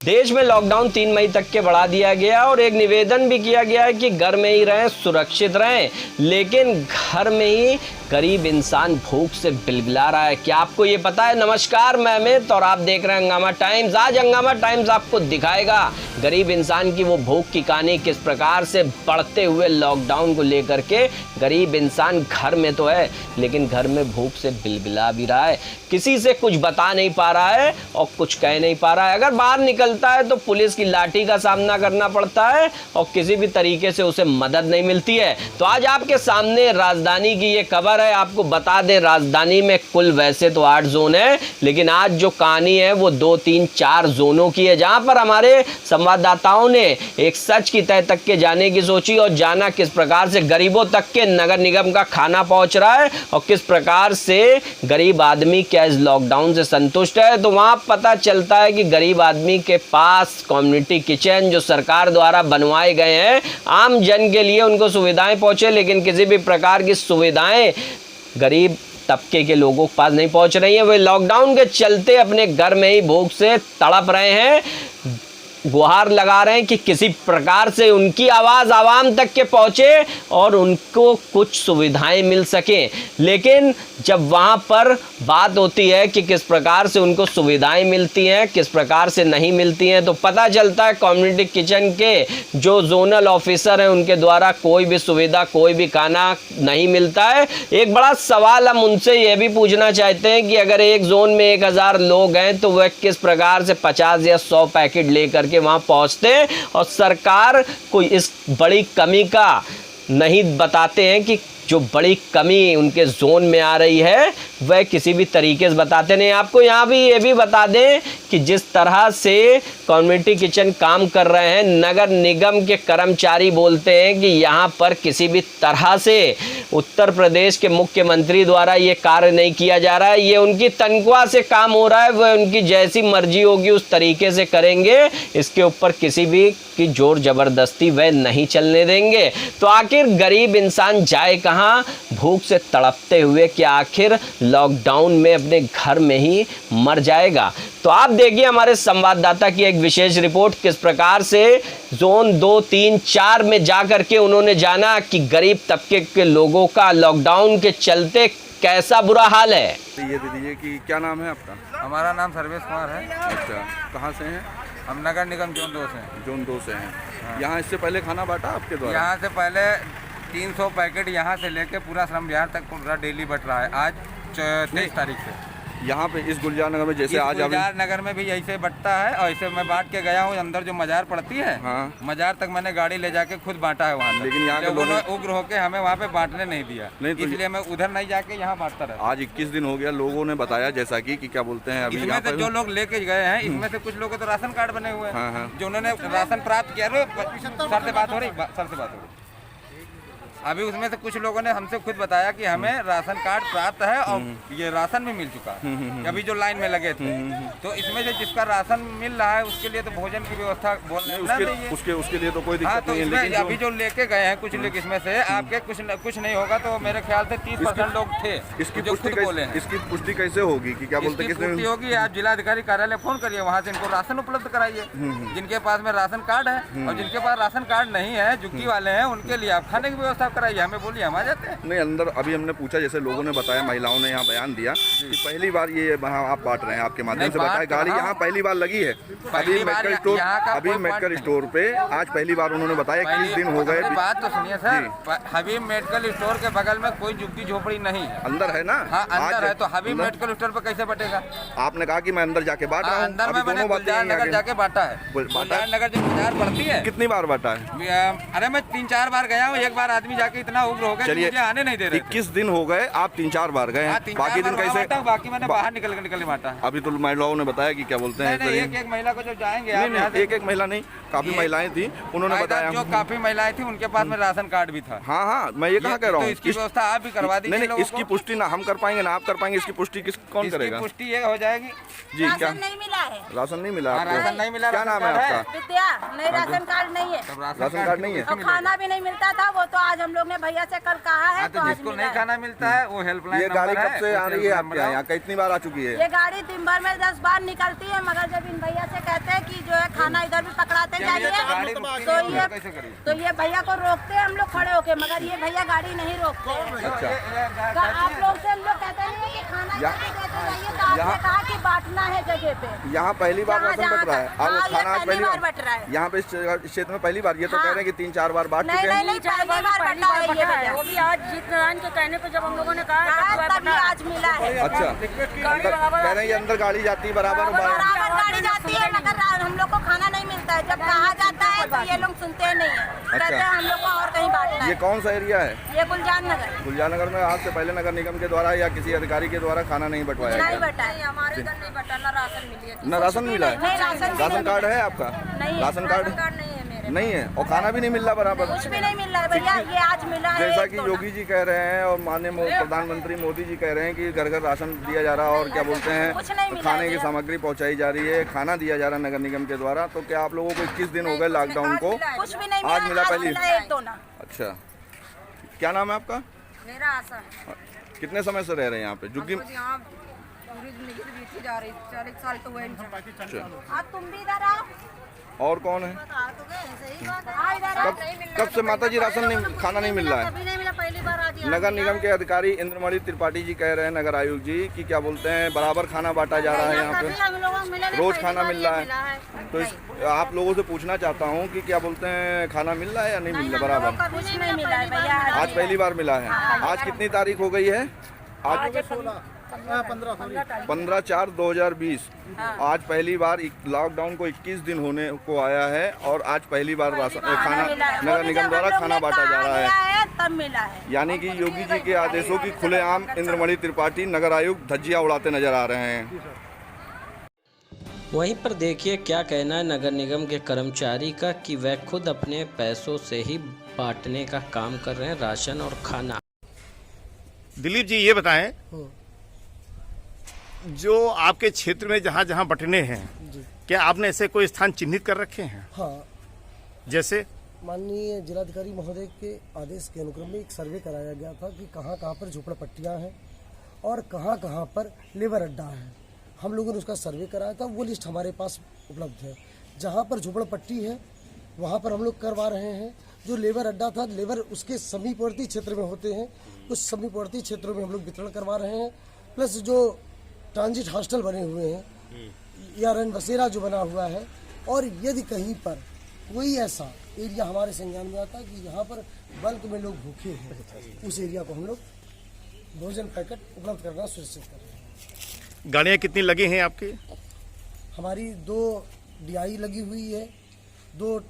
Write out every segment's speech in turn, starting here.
देश में लॉकडाउन 3 मई तक के बढ़ा दिया गया और एक निवेदन भी किया गया है कि घर में ही रहें, सुरक्षित रहें। लेकिन घर में ही गरीब इंसान भूख से बिलबिला रहा है। क्या आपको ये पता है? नमस्कार, मैं अमित और आप देख रहे हैं हंगामा टाइम्स। आज हंगामा टाइम्स आपको दिखाएगा गरीब इंसान की वो भूख की कहानी, किस प्रकार से बढ़ते हुए लॉकडाउन को लेकर के गरीब इंसान घर में तो है लेकिन घर में भूख से बिलबिला भी रहा है। किसी से कुछ बता नहीं पा रहा है और कुछ कह नहीं पा रहा है। अगर बाहर निकलता है तो पुलिस की लाठी का सामना करना पड़ता है और किसी भी तरीके से उसे मदद नहीं मिलती है। तो आज आपके सामने राजधानी की ये खबर है। आपको बता दें, राजधानी में कुल वैसे तो 8 जोन है, लेकिन आज जो कहानी है वो 2, 3, 4 जोनों की है, जहां पर हमारे संवाददाताओं ने एक सच की तह तक के जाने की सोची और जाना किस प्रकार से गरीबों तक के नगर निगम का खाना पहुंच रहा है और किस प्रकार से गरीब आदमी क्या इस लॉकडाउन से संतुष्ट है। तो वहां पता चलता है कि गरीब आदमी के पास कम्युनिटी किचन जो सरकार द्वारा बनवाए गए हैं, आम जन के लिए उनको सुविधाएं पहुंचे, लेकिन किसी भी प्रकार की सुविधाएं गरीब तबके के लोगों के पास नहीं पहुंच रही हैं। वे लॉकडाउन के चलते अपने घर में ही भूख से तड़प रहे हैं, गुहार लगा रहे हैं कि किसी प्रकार से उनकी आवाज़ आवाम तक के पहुंचे और उनको कुछ सुविधाएं मिल सकें। लेकिन जब वहां पर बात होती है कि किस प्रकार से उनको सुविधाएं मिलती हैं, किस प्रकार से नहीं मिलती हैं, तो पता चलता है कम्युनिटी किचन के जो जोनल ऑफिसर हैं उनके द्वारा कोई भी सुविधा, कोई भी खाना नहीं मिलता है। एक बड़ा सवाल हम उनसे ये भी पूछना चाहते हैं कि अगर एक जोन में 1000 लोग हैं तो वह किस प्रकार से 50 या 100 पैकेट लेकर के वहां पहुंचते हैं और सरकार को इस बड़ी कमी का नहीं बताते हैं कि जो बड़ी कमी उनके जोन में आ रही है वह किसी भी तरीके से बताते नहीं। आपको यहाँ भी ये भी बता दें कि जिस तरह से कम्युनिटी किचन काम कर रहे हैं, नगर निगम के कर्मचारी बोलते हैं कि यहाँ पर किसी भी तरह से उत्तर प्रदेश के मुख्यमंत्री द्वारा ये कार्य नहीं किया जा रहा है। ये उनकी तनख्वाह से काम हो रहा है, वह उनकी जैसी मर्जी होगी उस तरीके से करेंगे। इसके ऊपर किसी भी की जोर जबरदस्ती वह नहीं चलने देंगे। तो आखिर गरीब इंसान जाए कहाँ भूख से तड़पते हुए? क्या आखिर लॉकडाउन में अपने घर में ही मर जाएगा? तो आप देखिए हमारे संवाददाता की एक विशेष रिपोर्ट, किस प्रकार से जोन 2, 3, 4 में जाकर के उन्होंने जाना कि गरीब तबके के लोगों का लॉकडाउन के चलते कैसा बुरा हाल है। ये दे दीजिए कि क्या नाम है आपका? हमारा नाम सर्वेश कुमार है। अच्छा, कहाँ से हैं? हम नगर निगम जोन 2 से हैं। जोन 2 से हैं। हाँ। यहाँ इससे पहले खाना बांटा आपके द्वारा? यहाँ से पहले 300 पैकेट यहाँ से लेके पूरा श्रम विहार तक पूरा डेली बट रहा है। आज 23 तारीख से यहाँ पे इस गुलजार नगर में जैसे आज गुलजार नगर में भी ऐसे बटता है और ऐसे मैं बांट के गया हूँ। अंदर जो मजार पड़ती है, हाँ। मजार तक मैंने गाड़ी ले जाके खुद बांटा है वहाँ। लेकिन यहाँ के लोगों उग्र होके हमें वहाँ पे बांटने नहीं दिया, नहीं तो इसलिए मैं उधर नहीं जाके यहाँ बांटता रहा। आज 21 दिन हो गया, लोगों ने बताया जैसा कि क्या बोलते हैं अभी इसमें से जो लोग लेके गए हैं, इसमें से कुछ लोगों के तो राशन कार्ड बने हुए हाँ, हैं, हाँ। जो उन्होंने राशन प्राप्त किया। सर से बात हो रही, सर से बात हो रही। अभी उसमें से कुछ लोगों ने हमसे खुद बताया कि हमें राशन कार्ड प्राप्त है और ये राशन भी मिल चुका है। अभी जो लाइन में लगे थे, तो इसमें से जिसका राशन मिल रहा है उसके लिए तो भोजन की व्यवस्था उसके लिए तो कोई हाँ, दिक्कत तो नहीं है। लेकिन अभी जो लेके गए हैं कुछ लोग, इसमें से आपके कुछ नहीं होगा तो मेरे ख्याल से 30% लोग थे इसकी जो खुद बोले हैं। इसकी पुष्टि कैसे होगी कि क्या बोलते हैं? पुष्टि होगी, आप जिलाधिकारी कार्यालय फोन करिए, वहाँ से इनको राशन उपलब्ध कराइए। जिनके पास में राशन कार्ड है और जिनके पास राशन कार्ड नहीं है, झुग्गी वाले हैं, उनके लिए आप खाने की व्यवस्था कराइए। हमें बोलिए, हम आ जाते हैं। नहीं, अंदर अभी हमने पूछा, जैसे लोगों ने बताया, महिलाओं ने यहाँ बयान दिया कि पहली बार ये वहाँ आप बांट रहे हैं, आपके माध्यम से बताया। गाड़ी यहाँ पहली बार लगी है अभी मेडिकल स्टोर पे आज पहली बार उन्होंने बताया 21 दिन हो गए। बात तो सुनिए सर, हबीब मेडिकल स्टोर के बगल में कोई झुग्गी झोपड़ी नहीं है। अंदर है ना? हाँ, अंदर है। तो हबीब मेडिकल स्टोर पे कैसे बटेगा? आपने कहा कि मैं अंदर जाके बांट रहा हूँ। अंदर में मैंने गुलजार नगर जाके बांटा है। गुलजार नगर जो बाजार पड़ती है, कितनी बार बांटा है? अरे मैं 3-4 बार गया हूँ। एक बार आदमी जाके इतना उग्र हो गया, मुझे आने नहीं दे रहे। 21 दिन हो गए, आप 3-4 बार गए हैं। बाकी दिन कैसे? बाकी मैंने बाहर निकल बांटा। अभी तो महिलाओं ने बताया कि क्या बोलते हैं, एक महिला को जो जाएंगे, एक महिला नहीं, काफी महिलाएं थी, उन्होंने बताया। जो काफी महिलाएं थी उनके पास में राशन कार्ड भी था। हाँ, मैं ये कहाँ कह रहा हूँ, इसकी व्यवस्था आप भी करवा दीजिए। नहीं, इसकी पुष्टि ना हम कर पाएंगे ना आप कर पाएंगे, इसकी पुष्टि कौन करेगा? पुष्टि ये हो जाएगी जी। क्या नहीं मिला है? राशन नहीं मिला? राशन नहीं मिला। क्या नाम है आपका? विद्या। नहीं, राशन कार्ड नहीं है। राशन कार्ड नहीं है और खाना भी नहीं मिलता था, वो तो आज हम लोग ने भैया से कल कहा है तो जिसको नहीं खाना मिलता है वो हेल्पलाइन ये गाड़ी कब से आ रही है आपके यहाँ? कितनी बार आ चुकी है? ये गाड़ी दिन भर में 10 बार निकलती है, मगर जब इन भैया से कहते हैं कि जो है खाना इधर भी पकड़ाते जाइए तो ये भैया को रोकते हैं हम लोग खड़े होके, मगर ये भैया गाड़ी नहीं रोकते हैं। अच्छा, आप लोग से हम लोग कहते हैं कि खाना इधर भी देते जाइए, तो आपने कहा कि बांटना है जगह पे। यहाँ पहली बार राशन बट रहा है? अब खाना आज पहली बार बट रहा है यहाँ पे इस क्षेत्र में पहली बार? ये तो कह रहे हैं कि 3-4 बार बांट चुके हैं। नहीं, पहली बार बटा है ये भैया। वो भी आज जीतनारायण के कहने पे जब हम लोगों ने कहा तभी आज मिला है। अच्छा, कह रहे हैं ये अंदर गाड़ी जाती है बराबर बराबर गाड़ी जाती है, मगर हम लोग को खाना नहीं मिलता है। जब कहा जाता है तो ये लोग सुनते नहीं है, कहते हैं हम लोग को और कहीं बांटना है। ये कौन सा एरिया है? ये गुलजान नगर। गुलजान नगर में आज से पहले नगर निगम के द्वारा या किसी अधिकारी के द्वारा खाना नहीं बंटवाया नहीं गया? बटा है, हमारे इधर नहीं बटा, ना राशन मिली है। न राशन मिला है? नहीं, राशन कार्ड है आपका? नहीं, राशन कार्ड नहीं है मेरे, नहीं है, और खाना भी नहीं मिल रहा बराबर? कुछ भी नहीं मिल रहा है भैया, ये आज मिला है। जैसा कि योगी जी कह रहे हैं और माननीय प्रधानमंत्री मोदी जी कह रहे हैं कि घर घर राशन दिया जा रहा है और क्या बोलते हैं खाने की सामग्री पहुंचाई जा रही है, खाना दिया जा रहा है नगर निगम के द्वारा। तो क्या आप लोगों को 21 दिन हो गए लॉकडाउन को? कुछ भी नहीं आज मिला पहली? एक दो ना। अच्छा, क्या नाम है आपका? मेरा आशा है। कितने समय से रह रहे हैं यहाँ पे? जुग्गी यहाँ पूरी जिंदगी से बीती जा रही, 40 साल तो हुए इनसे। अब तुम भी इधर आओ। और कौन है? कब से माता जी राशन नहीं, खाना नहीं मिल रहा है? नहीं मिला, पहली बार आज नगर निगम के अधिकारी इंद्रमणि त्रिपाठी जी कह रहे हैं, नगर आयुक्त जी, कि क्या बोलते हैं बराबर खाना बांटा जा रहा है यहाँ पे, रोज खाना मिल रहा है। तो आप लोगों से पूछना चाहता हूँ कि क्या बोलते हैं खाना मिल रहा है या नहीं मिल रहा बराबर? कुछ नहीं मिला है भैया, आज पहली बार मिला है। आज कितनी तारीख हो गई है? आज 15/4/2020। आज पहली बार लॉकडाउन को 21 दिन होने को आया है और आज पहली बार राशन खाना नगर निगम द्वारा खाना बांटा जा रहा है। तब मिला है। यानी कि योगी जी के आदेशों की खुलेआम इंद्रमणि त्रिपाठी नगर आयुक्त धज्जियां उड़ाते नजर आ रहे हैं। वहीं पर देखिए क्या कहना है नगर निगम के कर्मचारी का कि वह खुद अपने पैसों से ही बांटने का काम कर रहे हैं राशन और खाना। दिलीप जी ये बताएं, जो आपके क्षेत्र में जहाँ जहाँ बंटने हैं, क्या आपने ऐसे कोई स्थान चिन्हित कर रखे हैं? हाँ, जैसे माननीय जिलाधिकारी महोदय के आदेश के अनुक्रम में एक सर्वे कराया गया था कि कहाँ कहाँ पर झोपड़पट्टियाँ हैं और कहाँ कहाँ पर लेबर अड्डा है। हम लोगों ने उसका सर्वे कराया था, वो लिस्ट हमारे पास उपलब्ध है। जहाँ पर झोपड़पट्टी है वहाँ पर हम लोग करवा रहे हैं। जो लेबर अड्डा था, लेबर उसके समीपवर्ती क्षेत्र में होते हैं, उस समीपवर्ती क्षेत्रों में हम लोग वितरण करवा रहे हैं। प्लस जो ट्रांजिट हॉस्टल बने हुए हैं या रन बसेरा जो बना हुआ है, और यदि कहीं पर कोई ऐसा एरिया हमारे संज्ञान में आता है कि यहाँ पर बल्क में लोग भूखे हैं, उस एरिया को हम लोग भोजन पैकेट उपलब्ध करना सुनिश्चित कर रहे हैं। गाड़ियाँ कितनी लगी हैं आपकी? हमारी 2 DI लगी हुई है, 2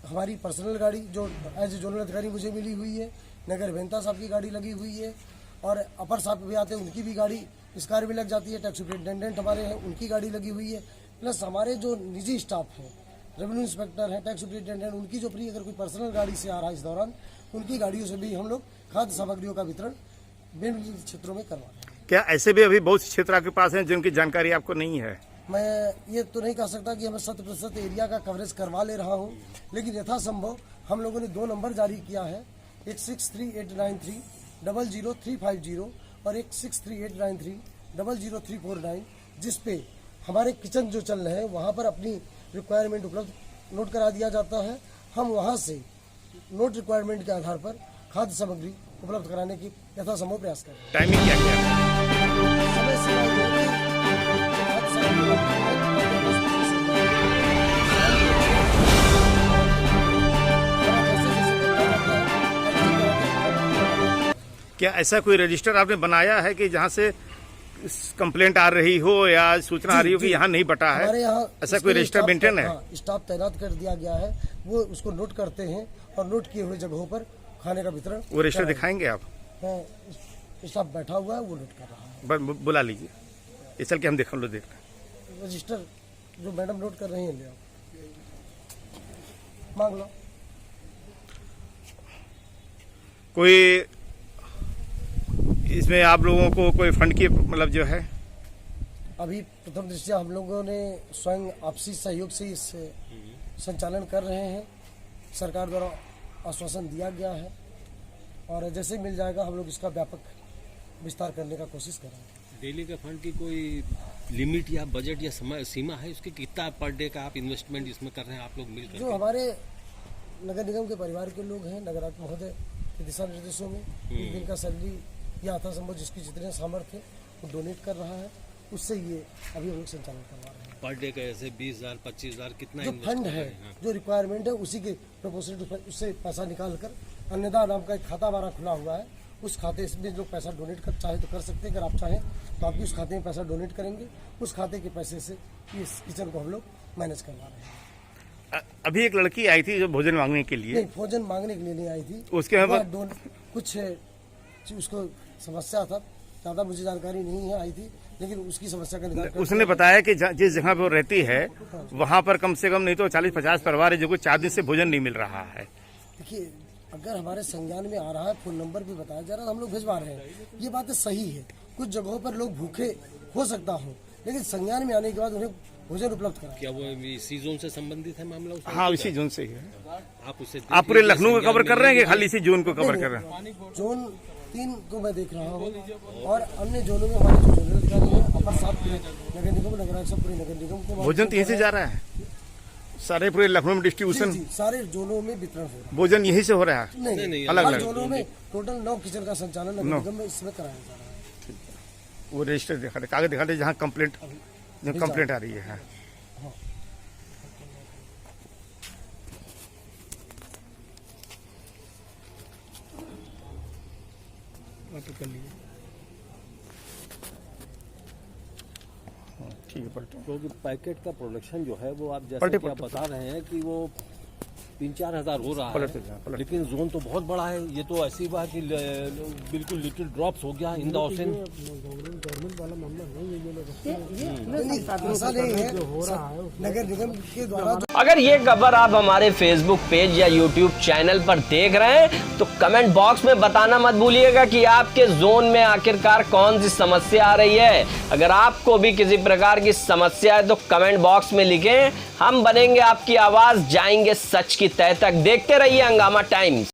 हमारी पर्सनल गाड़ी जो एज ए जोनल अधिकारी मुझे मिली हुई है, नगर अभियंता साहब की गाड़ी लगी हुई है, और अपर साहब भी आते हैं उनकी भी गाड़ी इस कार्य में लग जाती है। टैक्स सुपरिटेंडेंट हमारे हैं, उनकी गाड़ी लगी हुई है। प्लस हमारे जो निजी स्टाफ हैं, रेवेन्यू इंस्पेक्टर हैं, टैक्स सुपरिटेंडेंट, उनकी जो अपनी अगर कोई पर्सनल गाड़ी से आ रहा है इस दौरान, उनकी गाड़ियों से भी हम लोग खाद्य सामग्रियों का वितरण विभिन्न क्षेत्रों में करवा रहे हैं। क्या ऐसे भी अभी बहुत क्षेत्र आपके पास हैं जिनकी जानकारी आपको नहीं है? मैं ये तो नहीं कह सकता कि मैं 100% एरिया का कवरेज करवा ले रहा हूँ, लेकिन यथासंभव हम लोगों ने 2 नंबर जारी किया है, 863893 00350 और 863893 00349, जिसपे हमारे किचन जो चल रहे हैं वहाँ पर अपनी रिक्वायरमेंट उपलब्ध नोट करा दिया जाता है। हम वहाँ से नोट रिक्वायरमेंट के आधार पर खाद्य सामग्री उपलब्ध कराने की यथासंभव प्रयास करें। टाइमिंग क्या क्या है? समय सीमा खाद्य सामग्री क्या ऐसा कोई रजिस्टर आपने बनाया है कि जहाँ से कंप्लेंट आ रही हो या सूचना आ रही हो कि यहाँ नहीं बटा है? हमारे यहाँ ऐसा कोई रजिस्टर मेंटेन है? स्टाफ तैनात कर दिया गया है, वो उसको नोट करते हैं और नोट किए हुए जगहों पर खाने का वितरण। वो रजिस्टर दिखाएंगे आप? स्टाफ बैठा हुआ है, वो नोट कर रहा है। बुला लीजिए, ये चल के हम देख रहे हैं। रजिस्टर जो मैडम नोट कर रही है, ले आओ, मांग लो। कोई इसमें आप लोगों को कोई फंड की मतलब जो है? अभी प्रथम दृष्टया हम लोगों ने स्वयं आपसी सहयोग से इस संचालन कर रहे हैं। सरकार द्वारा आश्वासन दिया गया है और जैसे मिल जाएगा हम लोग इसका व्यापक विस्तार करने का कोशिश कर रहे हैं। डेली के फंड की कोई लिमिट या बजट या समय सीमा है उसकी? कितना पर डे का आप इन्वेस्टमेंट इसमें कर रहे हैं आप लोग मिलकर? जो हमारे नगर निगम के परिवार के लोग हैं, नगर आयुक्त महोदय के दिशा निर्देशों में एक दिन का सैलरी या यथासंभव जिसकी जितने सामर्थ्य वो डोनेट कर रहा है, उससे ये अभी हम लोग संचालन करवा रहे हैं। पर डे का ऐसे 20,000 25,000 कितना जो invest फंड कर है, रहे हैं? जो रिक्वायरमेंट है उसी के प्रोपोर्शनल उससे पैसा निकाल कर अन्नदा नाम का एक खाता हमारा खुला हुआ है, उस खाते में जो पैसा डोनेट कर चाहे तो कर सकते हैं, अगर आप चाहें तो आपकी उस खाते में पैसा डोनेट करेंगे, उस खाते के पैसे से इस किचन को हम लोग मैनेज करवा रहे हैं। अभी एक लड़की आई थी जो भोजन मांगने के लिए। नहीं, भोजन मांगने के लिए नहीं आई थी, उसके कुछ उसको समस्या था, ज़्यादा मुझे जानकारी नहीं है, आई थी लेकिन उसकी समस्या का निदान उसने बताया कि जिस जगह पे वो रहती है वहाँ पर कम से कम नहीं तो 40-50 परिवार है जो को 4 दिन से भोजन नहीं मिल रहा है। देखिए, अगर हमारे संज्ञान में आ रहा है, फोन नंबर भी बताया जा रहा है, हम लोग भिजवा रहे हैं, ये बात सही है। कुछ जगहों पर लोग भूखे हो सकता हो, लेकिन संज्ञान में आने के बाद उन्हें भोजन उपलब्ध कराया। क्या वो इसी जोन से संबंधित है मामला? हाँ, इसी जोन से ही है। आप उससे आप पूरे लखनऊ को कवर कर रहे हैं कि खाली इसी जोन को कवर कर रहे हैं? जोन 3 को मैं देख रहा हूँ और अन्य जोनों में हमारे जो जनरल अधिकारी हैं, अपर 7 पूरे नगर निगम, नगर आयुक्त पूरे नगर निगम को भोजन तो यहीं से जा रहा है, सारे पूरे लखनऊ में डिस्ट्रीब्यूशन सारे जोनों में वितरण हो रहा है। भोजन यहीं से हो रहा है? नहीं, अलग हर अलग जोनों में टोटल 9 किचन का संचालन नगर निगम में इसमें कराया जा रहा है। वो रजिस्टर दिखा रहे, कागज दिखा रहे जहाँ कंप्लेंट आ रही है। ठीक है, पलटो। क्योंकि पैकेट का प्रोडक्शन जो है वो आप जैसे कि आप बता रहे हैं कि वो 3-4 हज़ार हो रहा है, लेकिन जोन तो बहुत बड़ा है। ये तो ऐसी बात कि बिल्कुल लिटिल ड्रॉप्स हो गया इन द ओशन। गवर्नमेंट वाला मामला नहीं, ऐसा नहीं है, नगर निगम के द्वारा। अगर ये खबर आप हमारे फेसबुक पेज या यूट्यूब चैनल पर देख रहे हैं तो कमेंट बॉक्स में बताना मत भूलिएगा कि आपके जोन में आखिरकार कौन सी समस्या आ रही है। अगर आपको भी किसी प्रकार की समस्या है तो कमेंट बॉक्स में लिखें, हम बनेंगे आपकी आवाज, जाएंगे सच की तह तक। देखते रहिए हंगामा टाइम्स।